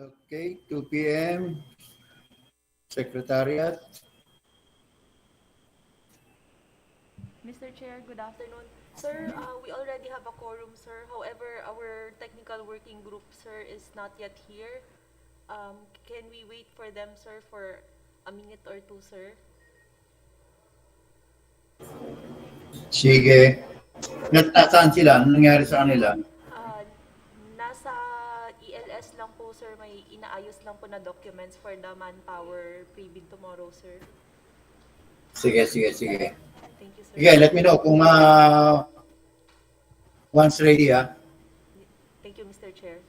Okay, 2 p.m. Secretariat. Mr. Chair, good afternoon. Sir, we already have a quorum, sir. However, our technical working group, sir, is not yet here. Can we wait for them, sir, for a minute or two, sir? Sige. Nasaan sila? Anong nangyari sa kanila? Uh, Nasa ELS lang po, sir. May inaayos lang po na documents for the manpower pre-bid tomorrow, sir. Sige. Thank you, sir. Sige, let me know kung once ready ha. Thank you, Mr. Chair.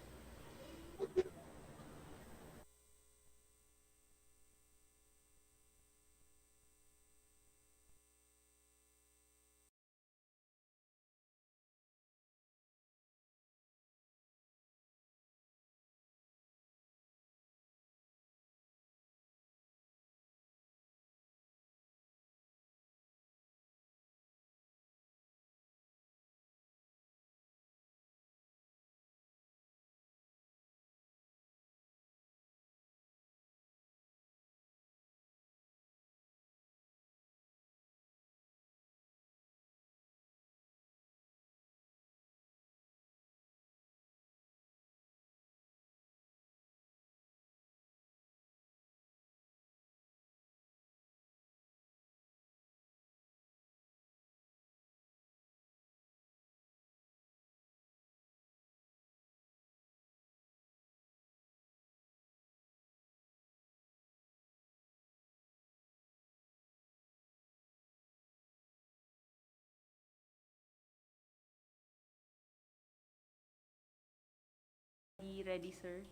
Be ready, sir.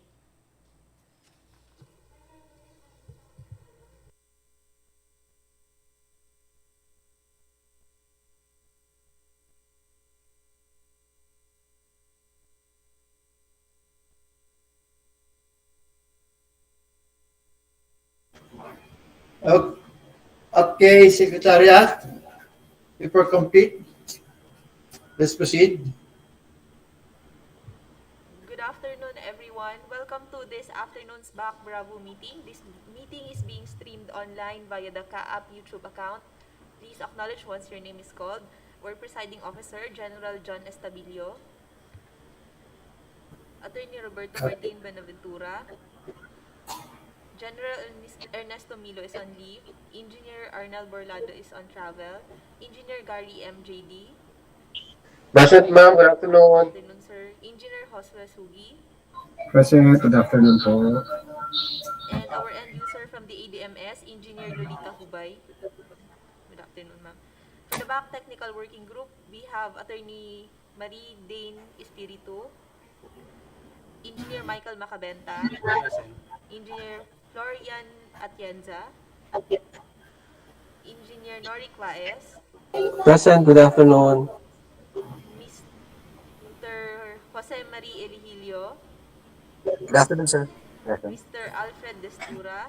Okay, Secretariat. Before complete, let's proceed. Good afternoon, everyone. Welcome to this afternoon's BAC Bravo meeting. This meeting is being streamed online via the CAAP YouTube account. Please acknowledge once your name is called. Our presiding officer, General John Estabilio, Attorney Roberto Okay. Martin Benaventura, General Ernesto Milo is on leave, Engineer Arnel Borlado is on travel, Engineer Gary MJD, Present, ma'am. Good good afternoon. afternoon, sir, Engineer Josue Sugi, Present. Good afternoon po. and our end user from the ADMS, Engineer Lolita Hubay. Good afternoon, ma'am. For the back technical working group, we have Attorney Marie Dane Espiritu, Engineer Michael Macabenta, Engineer Florian Atienza, Engineer Nori Quaes, Present. Good afternoon. Mr. Jose Marie Elihilio, Good afternoon, sir. Present. Mr. Alfred Destura,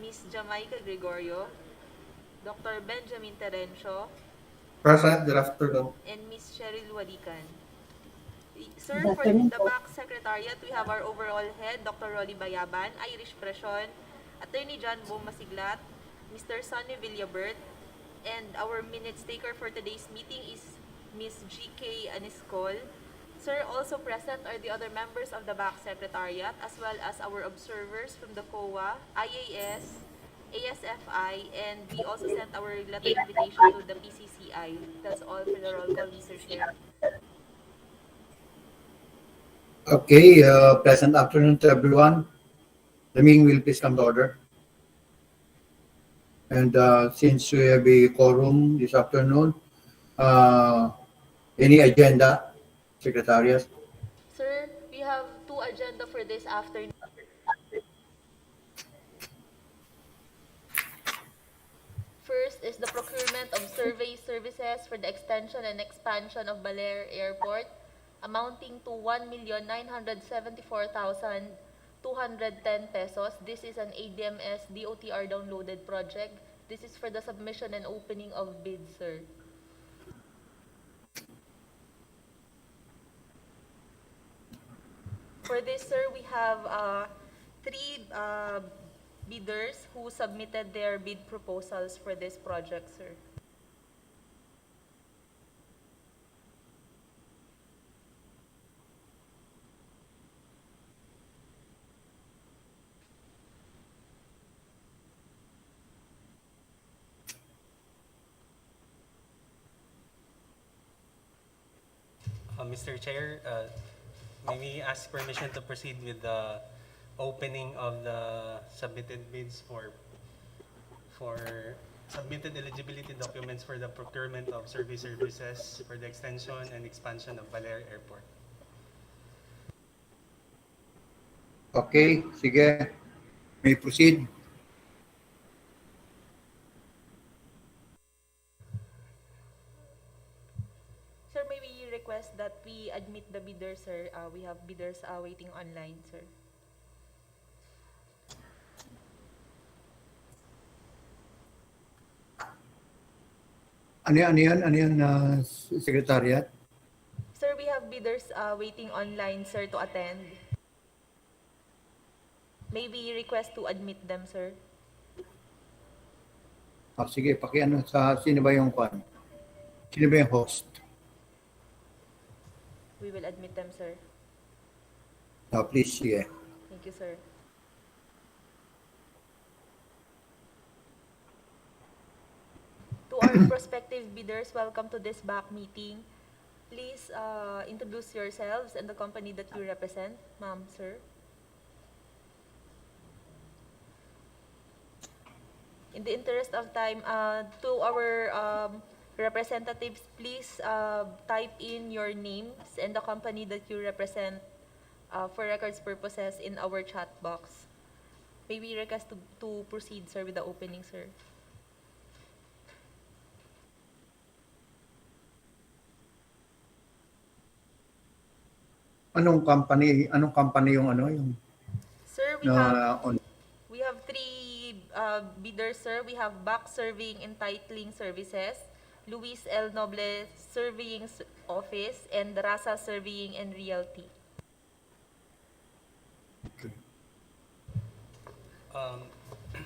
Miss Jamaica Gregorio, Dr. Benjamin Terencio, Present, good afternoon. and Miss Cheryl Wadikan. Sir, for the back secretariat, we have our overall head, Dr. Rolly Bayaban, Irish Presyon, Attorney John Bo Masiglat, Mr. Sonny Villabert, and our minutes taker for today's meeting is Miss G.K. Aniscol. Sir, also present are the other members of the back secretariat as well as our observers from the COA, IAS, ASFI, and we also sent our letter invitation to the PCCI. That's all for the roll call, Mr. Chair. Okay, pleasant afternoon to everyone. The meeting will please come to order. And since we have a quorum this afternoon, any agenda, Secretariat? Sir, we have two agenda for this afternoon. First is the procurement of survey services for the extension and expansion of Baler Airport, amounting to 1,974,210 pesos. This is an ADMS DOTR downloaded project. This is for the submission and opening of bids, sir. For this, sir, we have three bidders who submitted their bid proposals for this project, sir. Mr. Chair, may we ask permission to proceed with the opening of the submitted bids for submitted eligibility documents for the procurement of service services for the extension and expansion of Baler Airport. Okay, sige. May proceed. Sir, may we request that we admit the bidders, sir? We have bidders waiting online, sir. Ano yun? Ano yun, Secretariat? Sir, we have bidders waiting online, sir, to attend. May we request to admit them, sir? Sige, pakiano sa sino ba yung kwan? Sino ba yung host? We will admit them, sir. Please, sige. Thank you, sir. To our prospective bidders, welcome to this BAC meeting. Please introduce yourselves and the company that you represent, ma'am, sir. In the interest of time, to our representatives, please type in your names and the company that you represent for records purposes in our chat box. May we request to proceed, sir, with the opening, sir. Anong company yung yung Sir, we have three bidders, sir. We have BAC Surveying and Titling Services, Luis L. Noble Surveying Office, and Rasa Surveying and Realty.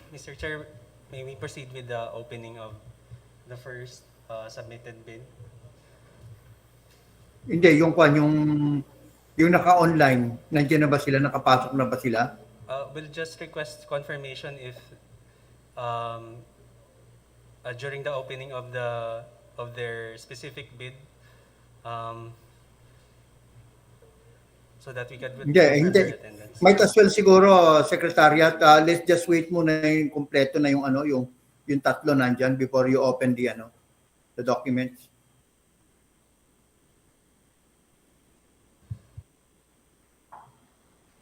Mr. Chair, may we proceed with the opening of the first submitted bid? Hindi, yung kwan, yung naka-online, nandiyan na ba sila? Nakapasok na ba sila? We'll just request confirmation if during the opening of their specific bid, so that we can Hindi. their attendance. Might as well siguro, Secretariat, let's just wait muna yung kompleto na yung yung tatlo nandiyan before you open the documents.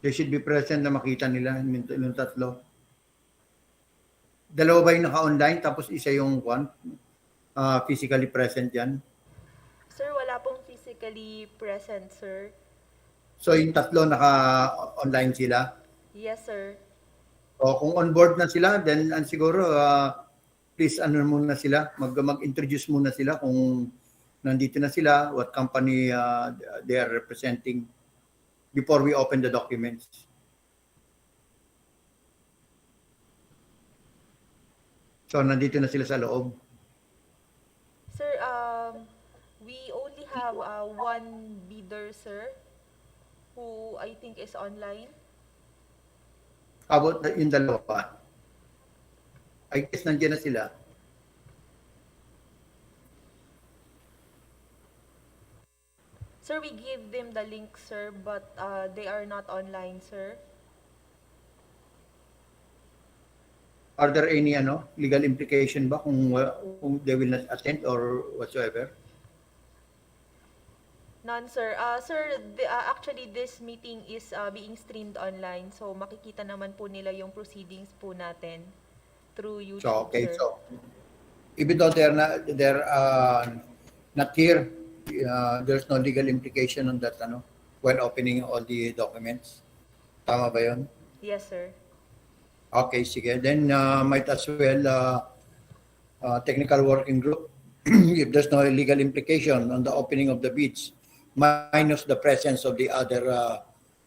They should be present na makita nila yung tatlo. Dalawa ba yung naka-online tapos isa yung physically present yan? Sir, wala pong physically present, sir. So yung tatlo naka-online sila? Yes, sir. O kung on board na sila, then siguro please muna sila, mag-introduce muna sila kung nandito na sila, what company they are representing before we open the documents. So nandito na sila sa loob. Sir, we only have one bidder, sir, who I think is online. How about yung dalawa? I guess nandiyan na sila. Sir, we give them the link, sir, but they are not online, sir. Are there any legal implication ba kung they will not attend or whatsoever? None, sir. Sir, actually, this meeting is being streamed online. So, makikita naman po nila yung proceedings po natin through YouTube, So, okay. sir. So, even though they're not here, there's no legal implication on that, when opening all the documents. Tama ba yun? Yes, sir. Okay, sige. Then, might as well, technical working group, if there's no legal implication on the opening of the bids, minus the presence of the other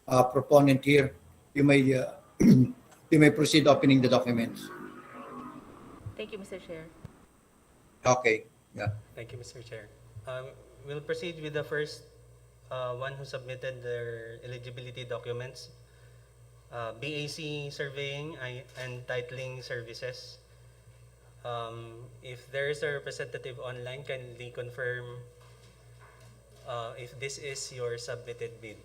proponent here, you may you may proceed opening the documents. Thank you, Mr. Chair. Okay. Yeah. Thank you, Mr. Chair. We'll proceed with the first one who submitted their eligibility documents. BAC Surveying and Titling Services. If there is a representative online, kindly confirm if this is your submitted bid.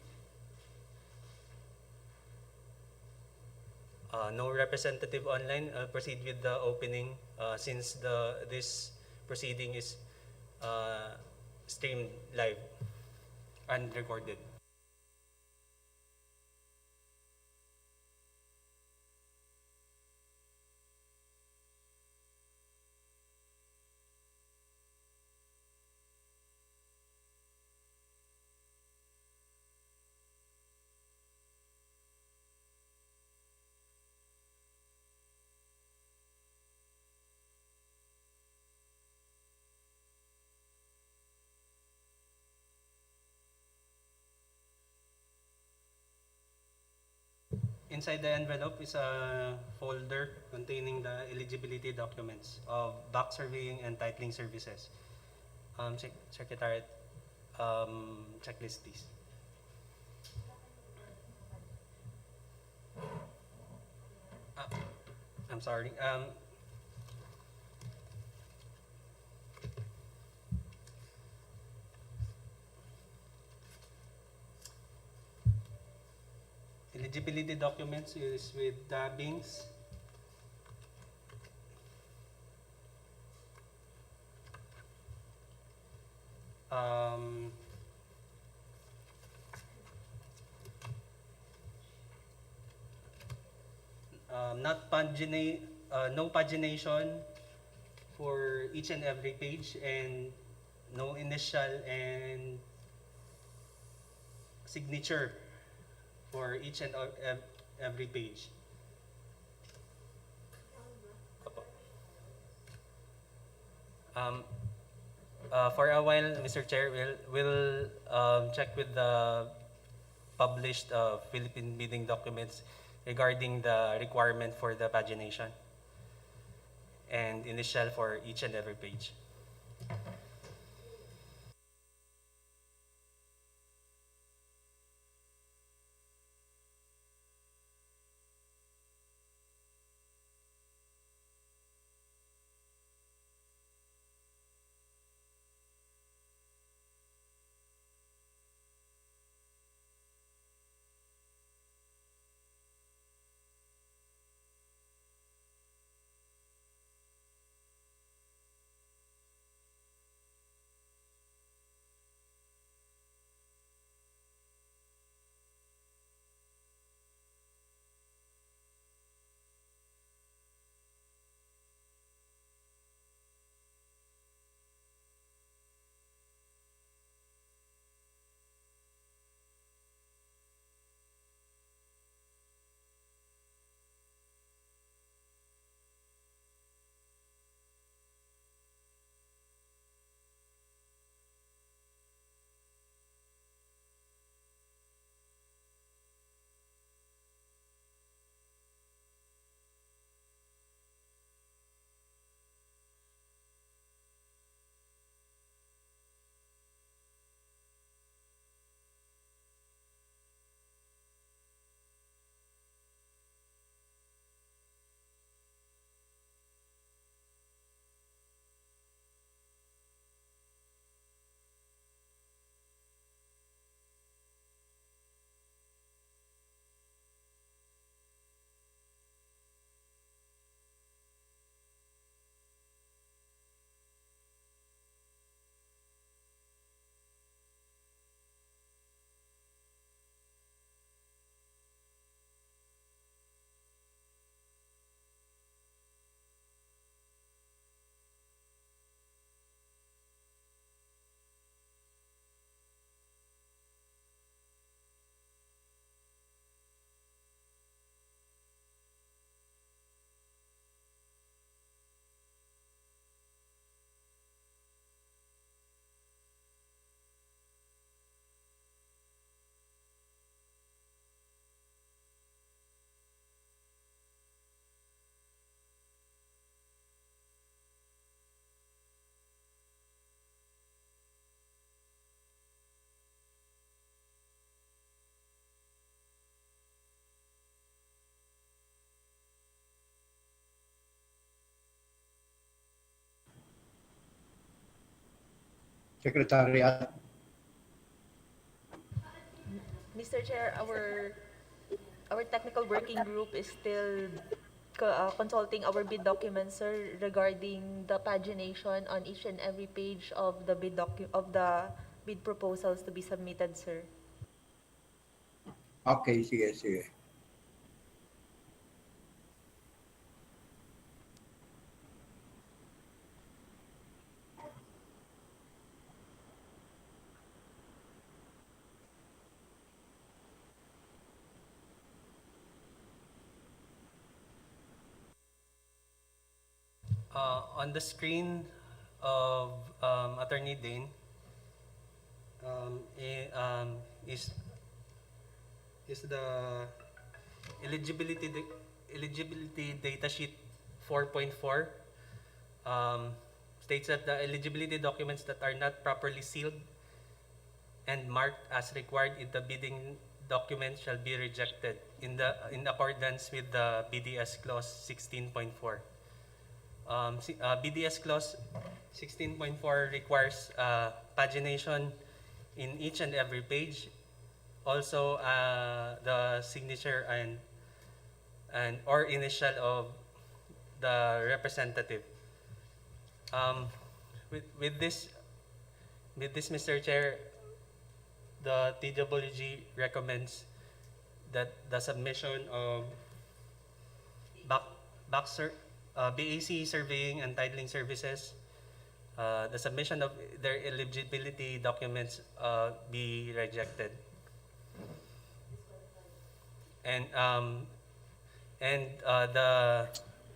No representative online. I'll proceed with the opening since this proceeding is streamed live and recorded. Inside the envelope is a folder containing the eligibility documents of BAC Surveying and Titling Services. Secretariat, checklist please. I'm sorry. Eligibility documents is with Bings. No pagination for each and every page, and no initial and signature for each and every page. For a while, Mr. Chair, we'll check with the published Philippine bidding documents regarding the requirement for the pagination and initial for each and every page. Secretariat. Mr. Chair, our technical working group is still consulting our bid documents, sir, regarding the pagination on each and every page of the bid proposals to be submitted, sir. Okay, sige, sige. On the screen of Attorney Dane is the eligibility data sheet 4.4. States that the eligibility documents that are not properly sealed and marked as required in the bidding document shall be rejected in accordance with the BDS clause 16.4. BDS clause 16.4 requires pagination in each and every page. Also, the signature and or initial of the representative. With this, Mr. Chair, the TWG recommends that the submission of BAC surveying and titling services, the submission of their eligibility documents be rejected. And the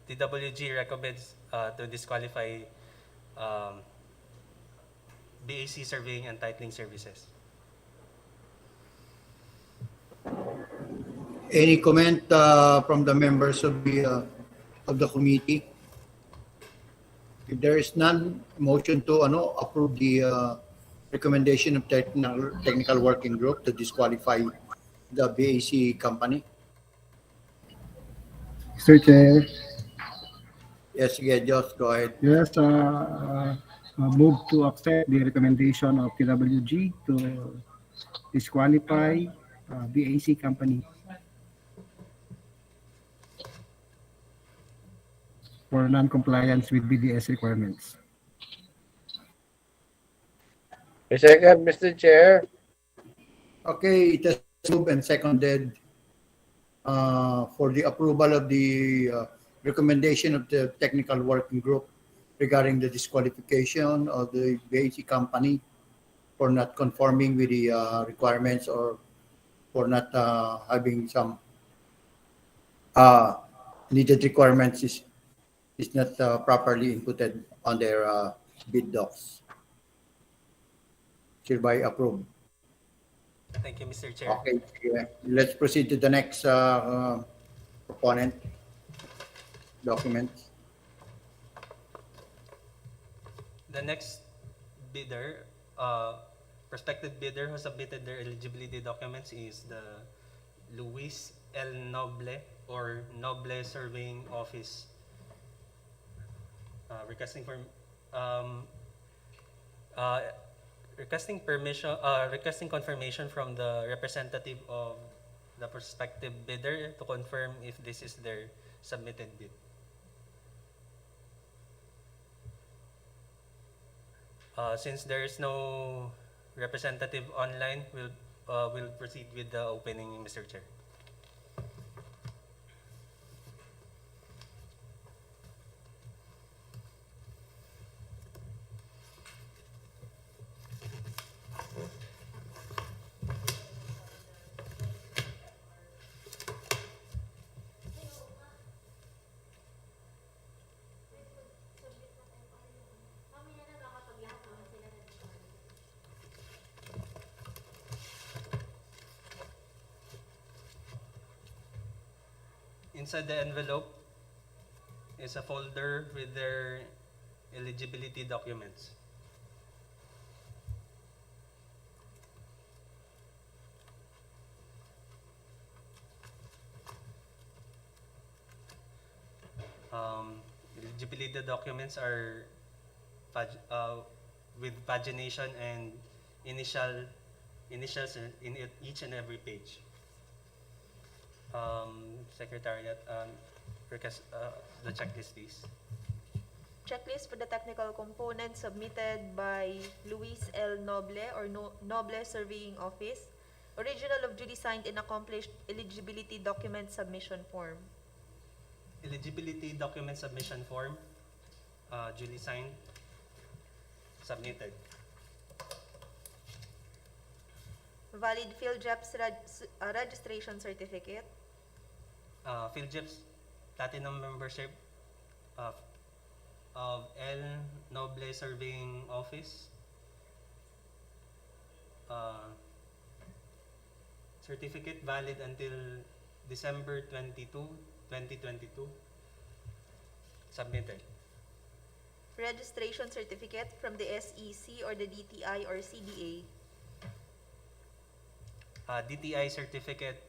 TWG recommends to disqualify BAC surveying and titling services. Any comment from the members of the committee? If there is none, motion to approve the recommendation of technical working group to disqualify the BAC company. Mr. Chair, Yes, yeah, just go ahead. yes, move to accept the recommendation of TWG to disqualify BAC company for non-compliance with BDS requirements. A second, Mr. Chair. Okay, it has moved and seconded for the approval of the recommendation of the technical working group regarding the disqualification of the BAC company for not conforming with the requirements or for not having some needed requirements is not properly inputted on their bid docs. Hereby approved. Thank you, Mr. Chair. Okay, let's proceed to the next proponent documents. The next bidder, prospective bidder who submitted their eligibility documents is the Luis L. Noble or Noble Surveying Office, requesting confirmation from the representative of the prospective bidder to confirm if this is their submitted bid. Since there is no representative online, we'll proceed with the opening, Mr. Chair. Inside the envelope is a folder with their eligibility documents. Eligibility documents are with pagination and initials in each and every page. Secretariat, request the checklist, please. Checklist for the technical component submitted by Luis L. Noble or Noble Surveying Office. Original of duly signed and accomplished eligibility document submission form. Eligibility document submission form, duly signed, submitted. Valid PhilJEPS registration certificate. PhilJEPS Platinum membership of L. Noble Surveying Office. Certificate valid until December 22, 2022. Submitted. Registration certificate from the SEC or the DTI or CDA. DTI certificate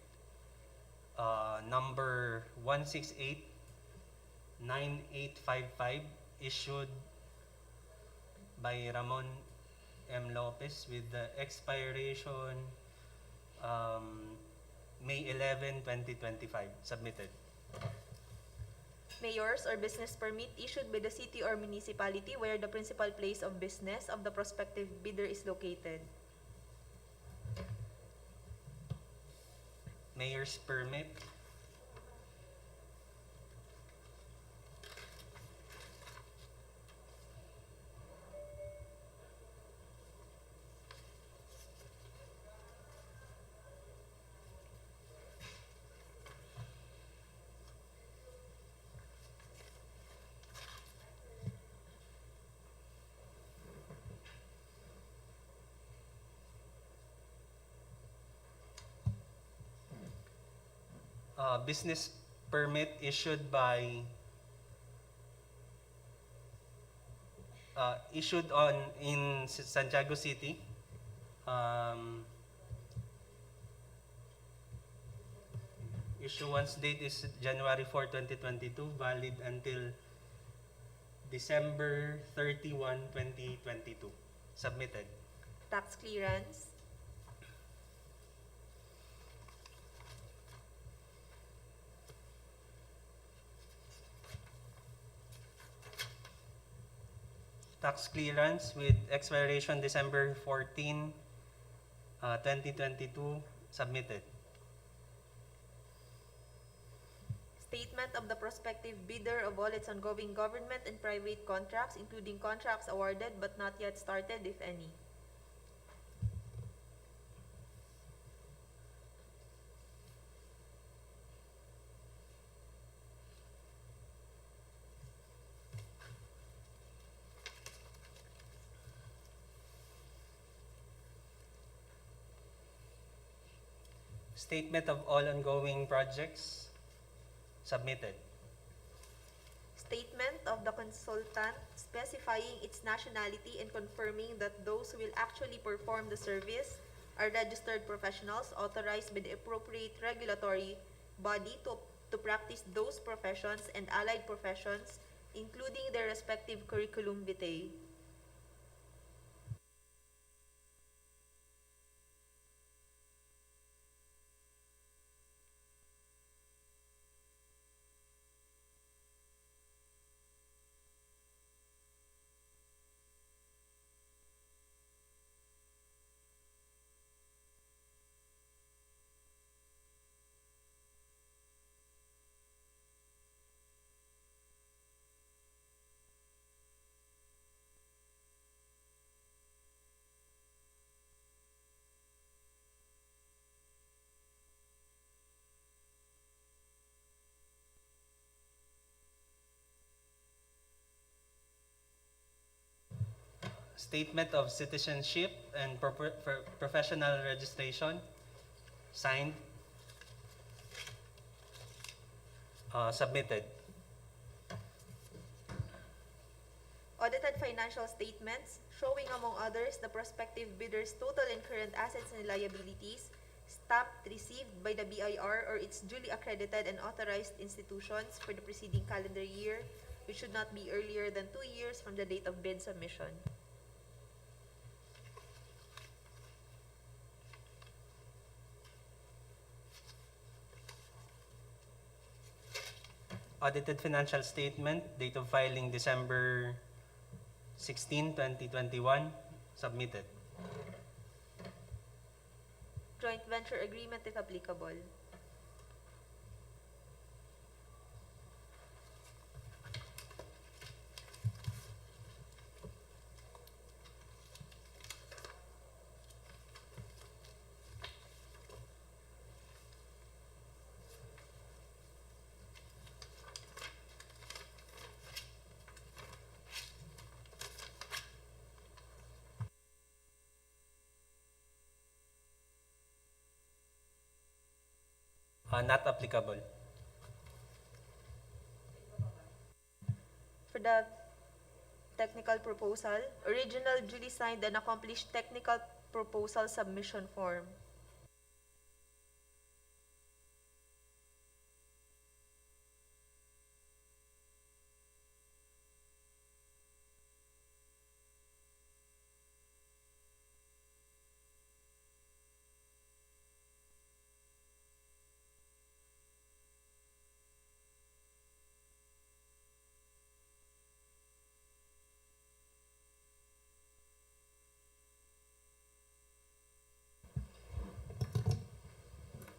number 1689855 issued by Ramon M. Lopez with the expiration May 11, 2025. Submitted. Mayor's or business permit issued by the city or municipality where the principal place of business of the prospective bidder is located. Mayor's permit. Business permit issued by issued in Santiago City. Issuance date is January 4, 2022, valid until December 31, 2022. Submitted. Tax clearance. Tax clearance with expiration December 14, 2022, submitted. Statement of the prospective bidder of all its ongoing government and private contracts, including contracts awarded but not yet started, if any. Statement of all ongoing projects, submitted. Statement of the consultant specifying its nationality and confirming that those who will actually perform the service are registered professionals authorized by the appropriate regulatory body to practice those professions and allied professions, including their respective curriculum vitae. Statement of citizenship and professional registration, signed, submitted. Audited financial statements showing, among others, the prospective bidder's total and current assets and liabilities, stamped received by the BIR or its duly accredited and authorized institutions for the preceding calendar year, which should not be earlier than 2 years from the date of bid submission. audited financial statement, date of filing December 16, 2021, submitted. Joint venture agreement if applicable. Not applicable. For the technical proposal, original duly signed and accomplished technical proposal submission form.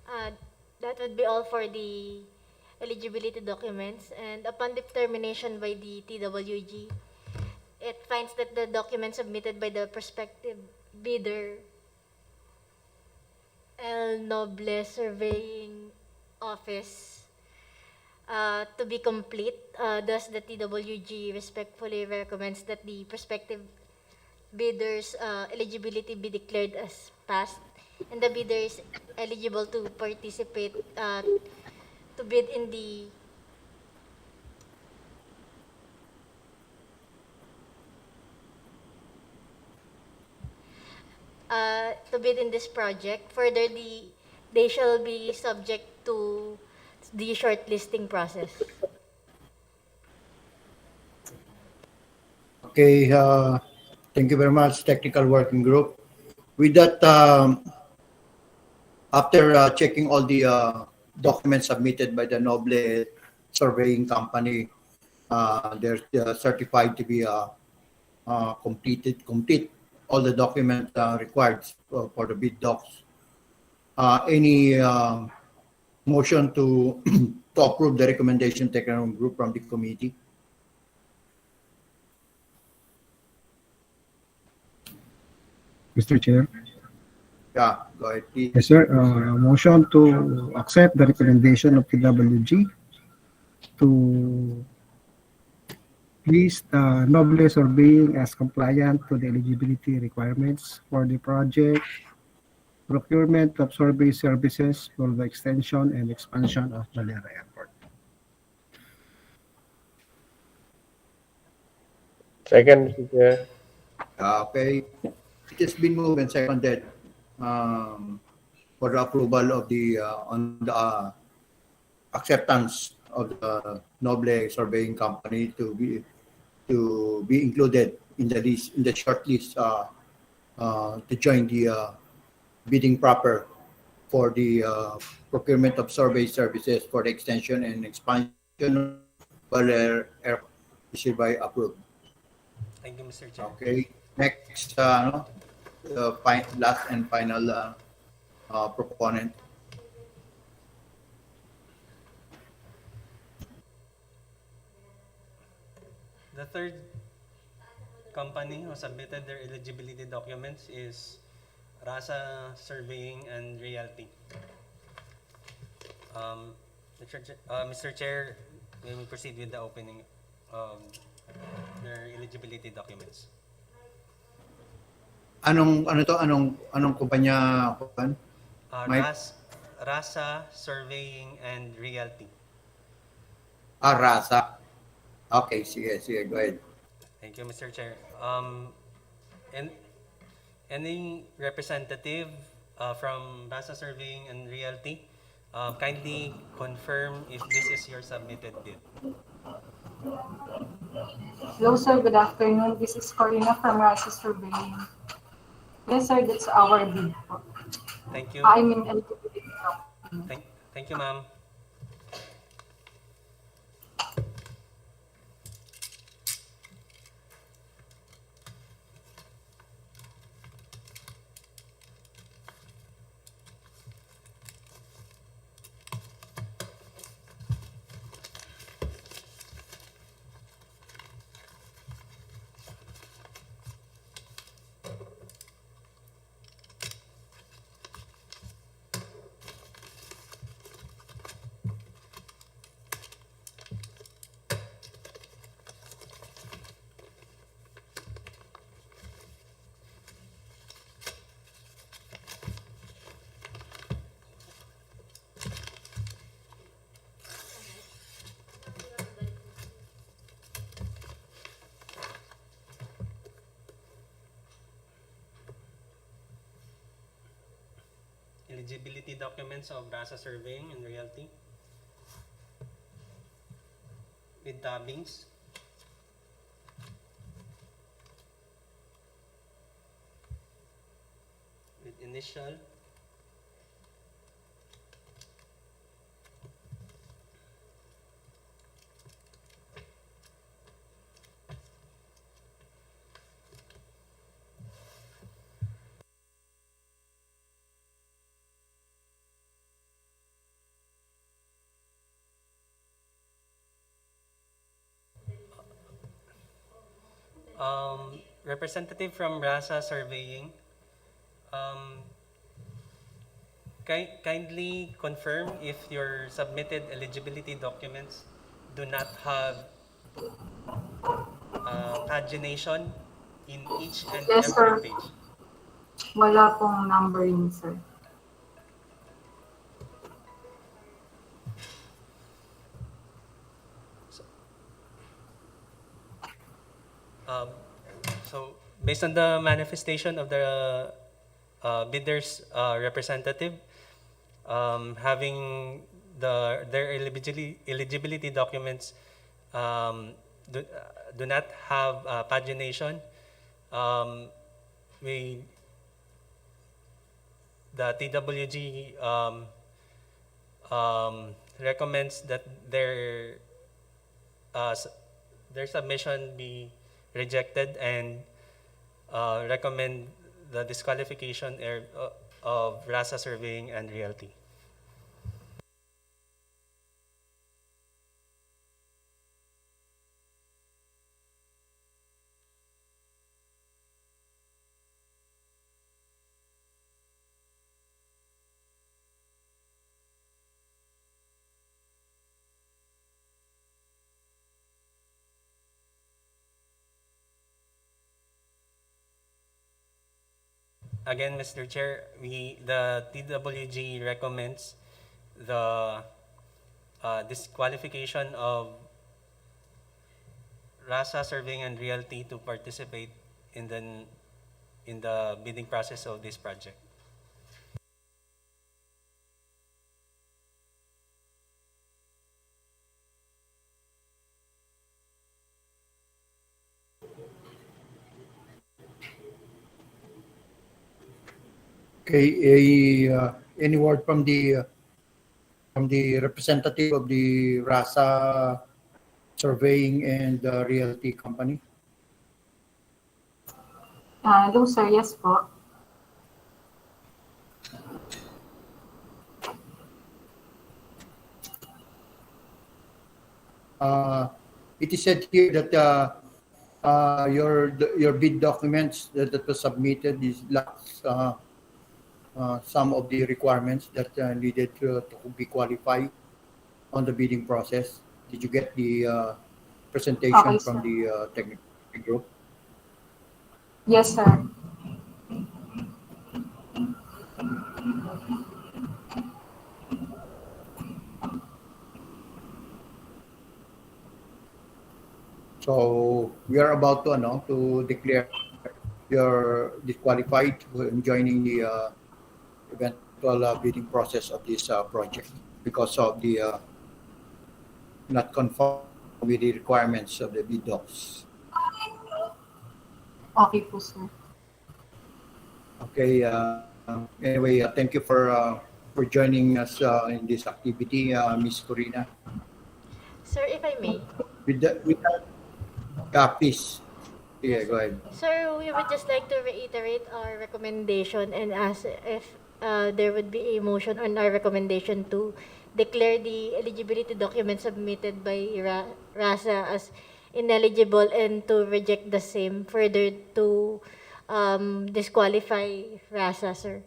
Uh, that would be all for the eligibility documents. And upon determination by the TWG, it finds that the documents submitted by the prospective bidder, El Noble Surveying Office, to be complete. Thus, the TWG respectfully recommends that the prospective bidder's eligibility be declared as passed, and the bidder is eligible to participate, to bid in the to bid in this project. Further, they shall be subject to the shortlisting process. Okay, thank you very much, Technical Working Group. With that, after checking all the documents submitted by the Noble Surveying Company, they're certified to be complete all the documents required for the bid docs. Any motion to to approve the recommendation taken on group from the committee? Mr. Chair. Yeah, go ahead, please. Yes, sir. Motion to accept the recommendation of TWG to list Noble Surveying as compliant to the eligibility requirements for the project procurement of survey services for the extension and expansion of Baler Airport. Second, Mr. Chair. Okay. It has been moved and seconded for the approval of the on the acceptance of the Noble Surveying Company to be included in the list, in the short list, to join the bidding proper for the procurement of survey services for the extension and expansion of Baler Airport is hereby approved. Thank you, Mr. Chair. Okay. Next, last and final proponent. The third company who submitted their eligibility documents is Rasa Surveying and Realty. Mr. Chair, we will proceed with the opening of their eligibility documents. Anong kumpanya? May- Rasa Surveying and Realty. Rasa. Okay, sige, go ahead. Thank you, Mr. Chair. And any representative from Rasa Surveying and Realty, kindly confirm if this is your submitted bid. Hello, sir. Good afternoon. This is Corina from Rasa Surveying. Yes, sir. That's our bid. Thank you. I'm in eligibility document. Thank you, ma'am. eligibility documents of RASA Surveying and Realty with tabbings. With initial. Representative from RASA Surveying, um, kindly confirm if your submitted eligibility documents do not have pagination in each and Yes, every sir. page. Wala pong numbering, sir. Um, so based on the manifestation of the bidder's representative, having their eligibility documents do not have pagination, um, we the TWG recommends that uh, s- their submission be rejected and recommend the disqualification of RASA Surveying and Realty. Again, Mr. Chair, the TWG recommends the disqualification of RASA Surveying and Realty to participate in the bidding process of this project. Okay, any word from the representative of the RASA Surveying and Realty Company? Hello, sir. Yes po. It is said here that your bid documents that was submitted is lacks some of the requirements that needed to be qualified on the bidding process. Did you get the presentation Okay, from sir. the technical group? Yes, sir. So we are about to declare you're disqualified when joining the eventual bidding process of this project because of the not conform with the requirements of the bid docs. Okay po, sir. Okay. Anyway, thank you for joining us in this activity, Miss Corina. Sir, if I may. With that, please. Yeah, go ahead. Sir, we would just like to reiterate our recommendation and ask if there would be a motion on our recommendation to declare the eligibility document submitted by RASA as ineligible and to reject the same, further to disqualify RASA, sir.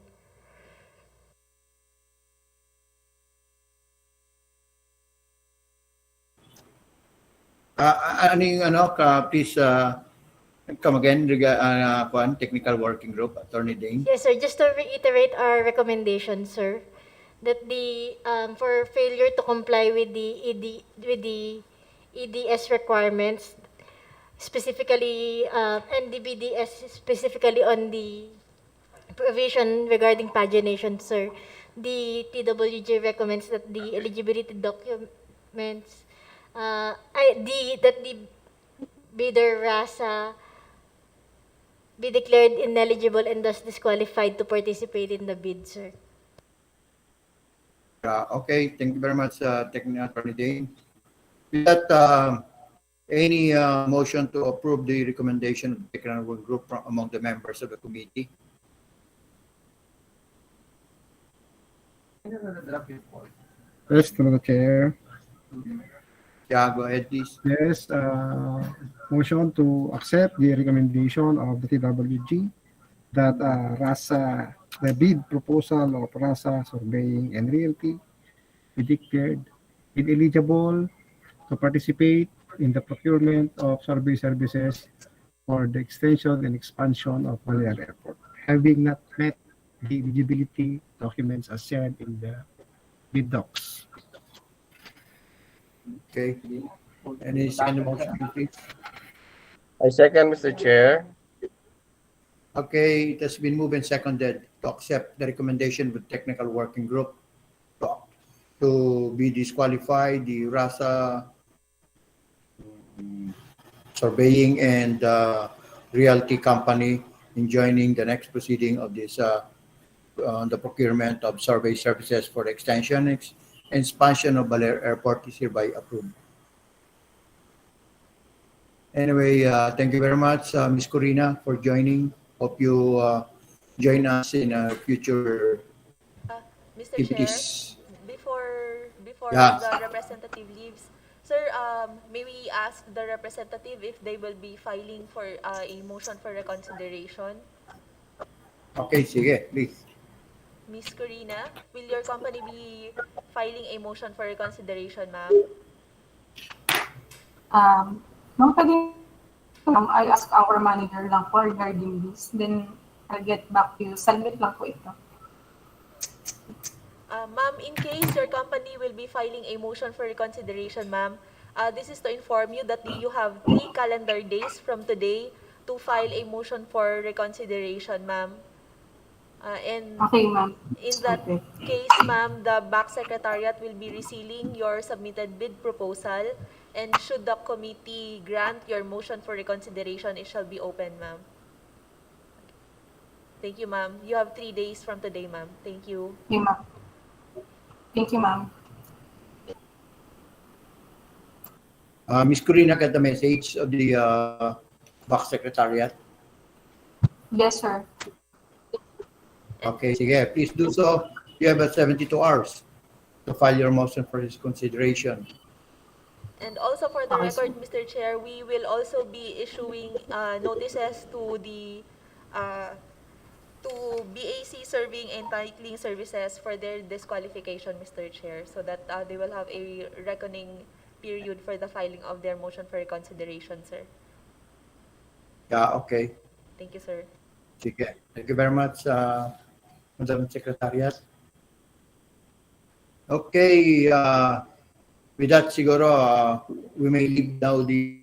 Please come again, technical working group, Attorney Dane. Yes, sir. Just to reiterate our recommendation, sir, that the for failure to comply with the EDS requirements, specifically and the BDS specifically on the provision regarding pagination, sir, the TWG recommends that the eligibility documents, that the bidder RASA be declared ineligible and thus disqualified to participate in the bid, sir. Okay, thank you very much, Technical Attorney Dane. With that, any motion to approve the recommendation of the technical work group from among the members of the committee? Yes, through the chair. Yeah, go ahead, please. Yes, motion to accept the recommendation of the TWG that RASA, the bid proposal of RASA Surveying and Realty be declared ineligible to participate in the procurement of survey services for the extension and expansion of Baler Airport, having not met the eligibility documents as shared in the bid docs. Okay. Any second motion, please? I second, Mr. Chair. Okay, it has been moved and seconded to accept the recommendation of the technical working group to be disqualified the RASA surveying and realty company in joining the next proceeding of this the procurement of survey services for the extension and expansion of Baler Airport is hereby approved. Anyway, thank you very much, Ms. Corina, for joining. Hope you join us in future Mr. Chair, activities. before Yeah. the representative leaves, sir, may we ask the representative if they will be filing for a motion for reconsideration? Okay, sige, please. Miss Corina, will your company be filing a motion for reconsideration, ma'am? No, pwede, I ask our manager lang po regarding this. Then, I'll get back to you. Submit lang po ito. Ma'am, in case your company will be filing a motion for reconsideration, ma'am, this is to inform you that you have 3 calendar days from today to file a motion for reconsideration, ma'am. And Okay, ma'am. in that Okay. case, ma'am, the BAC Secretariat will be resealing your submitted bid proposal, and should the committee grant your motion for reconsideration, it shall be open, ma'am. Thank you, ma'am. You have 3 days from today, ma'am. Thank you. Okay, ma'am. Thank you, ma'am. Ms. Corina, got the message of the BAC Secretariat? Yes, sir. Okay, sige, please do so. You have 72 hours to file your motion for his consideration. And also for the Okay, record, Mr. Chair, we will also be issuing notices to the to BAC Serving and Titling Services for their disqualification, Mr. Chair, so that they will have a reckoning period for the filing of their motion for reconsideration, sir. Yeah, okay. Thank you, sir. Sige. Thank you very much, Madam Secretariat. Okay, with that, siguro, we may leave now the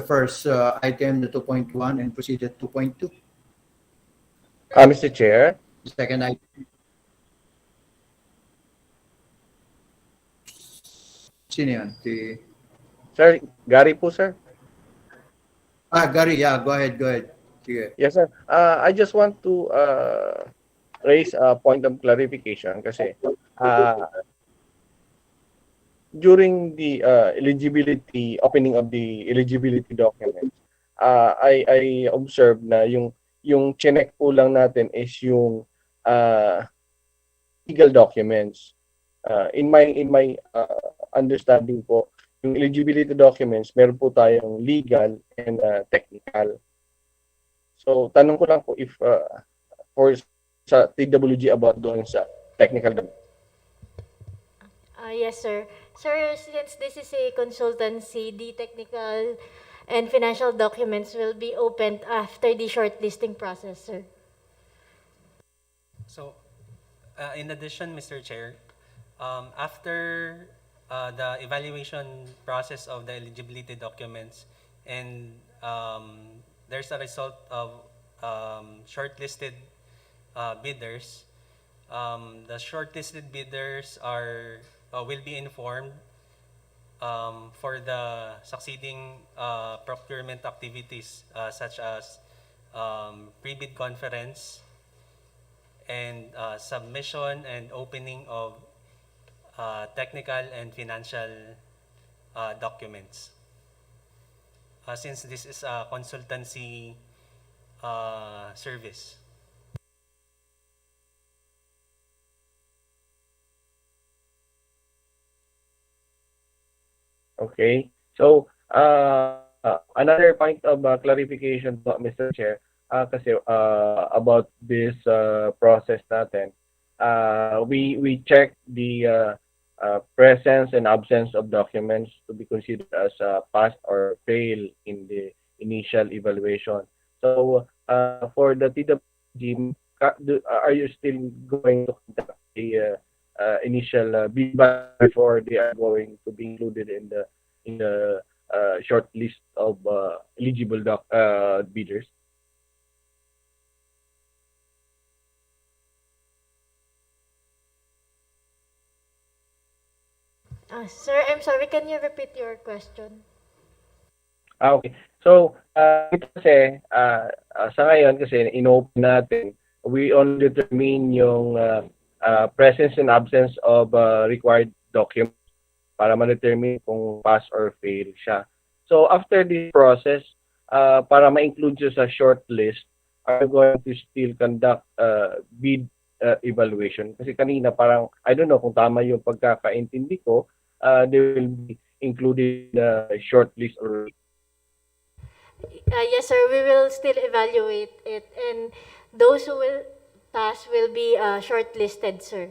first item, the 2.1, and proceed at 2.2. Mr. Chair. Second item. Sino yan? Sir, Gary po, sir. Gary, yeah, go ahead. Sige. Yes, sir. I just want to raise a point of clarification kasi during the opening of the eligibility documents, I observed na yung chinek po lang natin is yung legal documents. In my understanding po, yung eligibility documents, meron po tayong legal and technical. So, tanong ko lang po if for sa TWG about doon sa technical document. Yes, sir. Sir, since this is a consultancy, the technical and financial documents will be opened after the shortlisting process, sir. So, in addition, Mr. Chair, after the evaluation process of the eligibility documents and there's a result of shortlisted bidders, The shortlisted bidders will be informed for the succeeding procurement activities such as pre-bid conference and submission and opening of technical and financial documents. Since this is a consultancy service. Okay. So, another point of clarification po, Mr. Chair, kasi about this process natin, we check the presence and absence of documents to be considered as pass or fail in the initial evaluation. So, for the TWG, are you still going to conduct the initial bid before they are going to be included in the short list of eligible bidders? Sir, I'm sorry, can you repeat your question? Okay. So, ito kasi, sa ngayon kasi, in-open natin, we only determine yung presence and absence of required documents para ma-determine kung pass or fail siya. So, after this process, para ma-include siya sa short list, are going to still conduct bid evaluation. Kasi kanina parang, I don't know kung tama yung pagkakaintindi ko, they will be included in the short list or Yes, sir, we will still evaluate it, and those who will pass will be shortlisted, sir.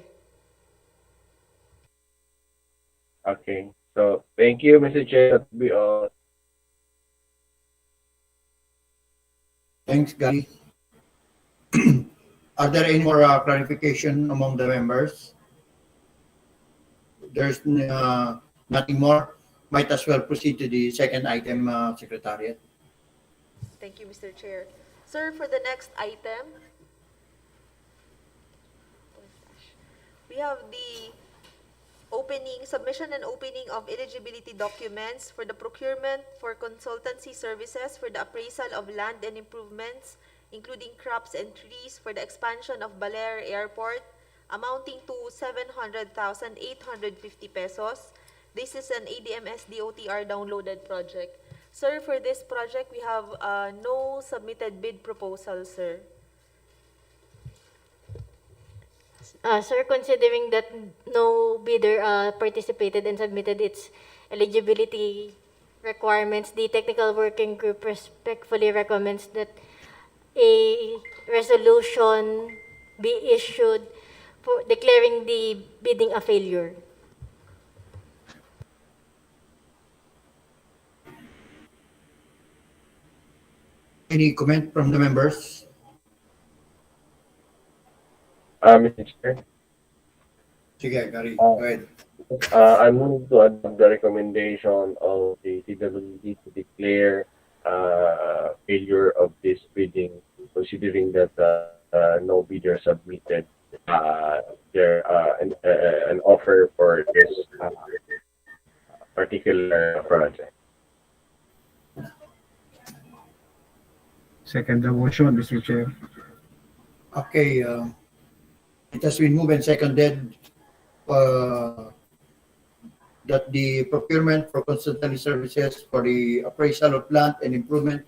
Okay. So, thank you, Mr. Chair. That will be all. Thanks, Gary. Are there any more clarification among the members? There's nothing more. Might as well proceed to the second item, Secretariat. Thank you, Mr. Chair. Sir, for the next item, we have the submission and opening of eligibility documents for the procurement for consultancy services for the appraisal of land and improvements, including crops and trees for the expansion of Baler Airport, amounting to 700,850 pesos. This is an ADMS DOTR downloaded project. Sir, for this project, we have no submitted bid proposal, sir. Sir, considering that no bidder participated and submitted its eligibility requirements, the technical working group respectfully recommends that a resolution be issued for declaring the bidding a failure. Any comment from the members? Mr. Chair, Sige, Gary, go ahead. I move to adopt the recommendation of the TWD to declare failure of this bidding, considering that no bidder submitted an offer for this particular project. Second the motion, Mr. Chair. Okay, it has been moved and seconded that the procurement for consultancy services for the appraisal of land and improvement,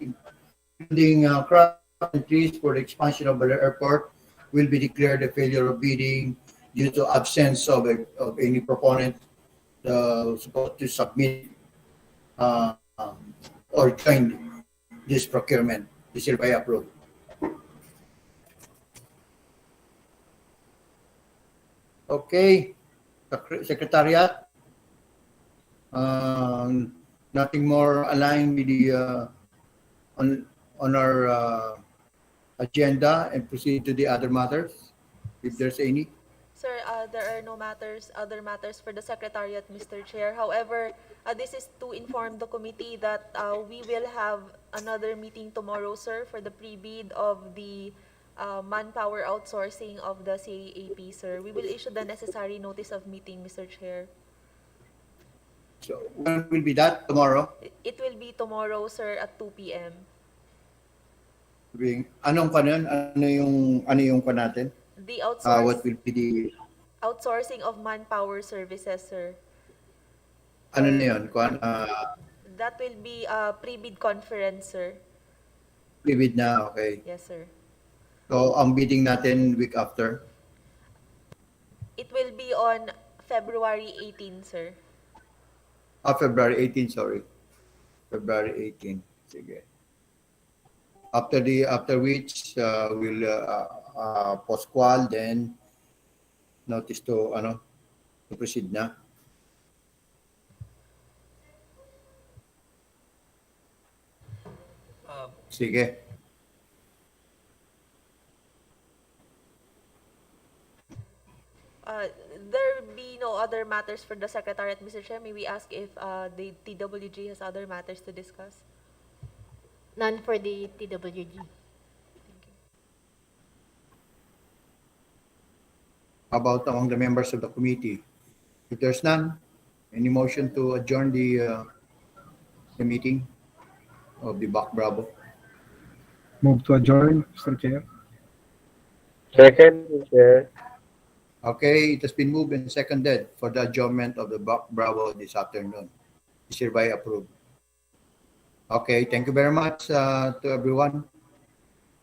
including crops and trees for the expansion of Baler Airport, will be declared a failure of bidding due to absence of any proponent supposed to submit or join this procurement. This is by approved. Okay, Secretariat. Nothing more aligned with the on our agenda, and proceed to the other matters, if there's any. Sir, there are no other matters for the Secretariat, Mr. Chair. However, this is to inform the committee that we will have another meeting tomorrow, sir, for the pre-bid of the manpower outsourcing of the CAAP, sir. We will issue the necessary notice of meeting, Mr. Chair. So when will be that? Tomorrow? It will be tomorrow, sir, at 2 p.m. Anong pa nun? Ano yung pa natin? The What will be the outsourcing of manpower services, sir. ano na yun? That will be a pre-bid conference, sir. Pre-bid na, okay. Yes, sir. So ang bidding natin week after? It will be on February 18, sir. February 18, sorry. February 18. Sige. After which we'll post-qual, then notice to proceed na. Sige. There be no other matters for the Secretariat, Mr. Chair. May we ask if the TWG has other matters to discuss? None for the TWG. About among the members of the committee. If there's none, any motion to adjourn the meeting of the BAC Bravo? Move to adjourn, Mr. Chair. Second, Chair. Okay, it has been moved and seconded for the adjournment of the BAC Bravo this afternoon. Is hereby approved. Okay, thank you very much to everyone,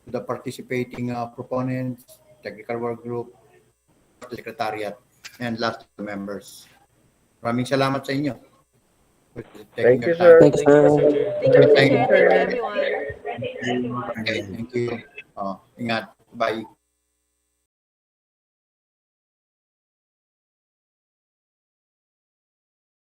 to the participating proponents, technical work group, the secretariat, and last members. Maraming salamat sa inyo. Thank you, sir. Thank you, Mr. Chair. Thank you, Mr. Thank Chair. you. Thank you, everyone. Okay, thank you. Ingat. Bye.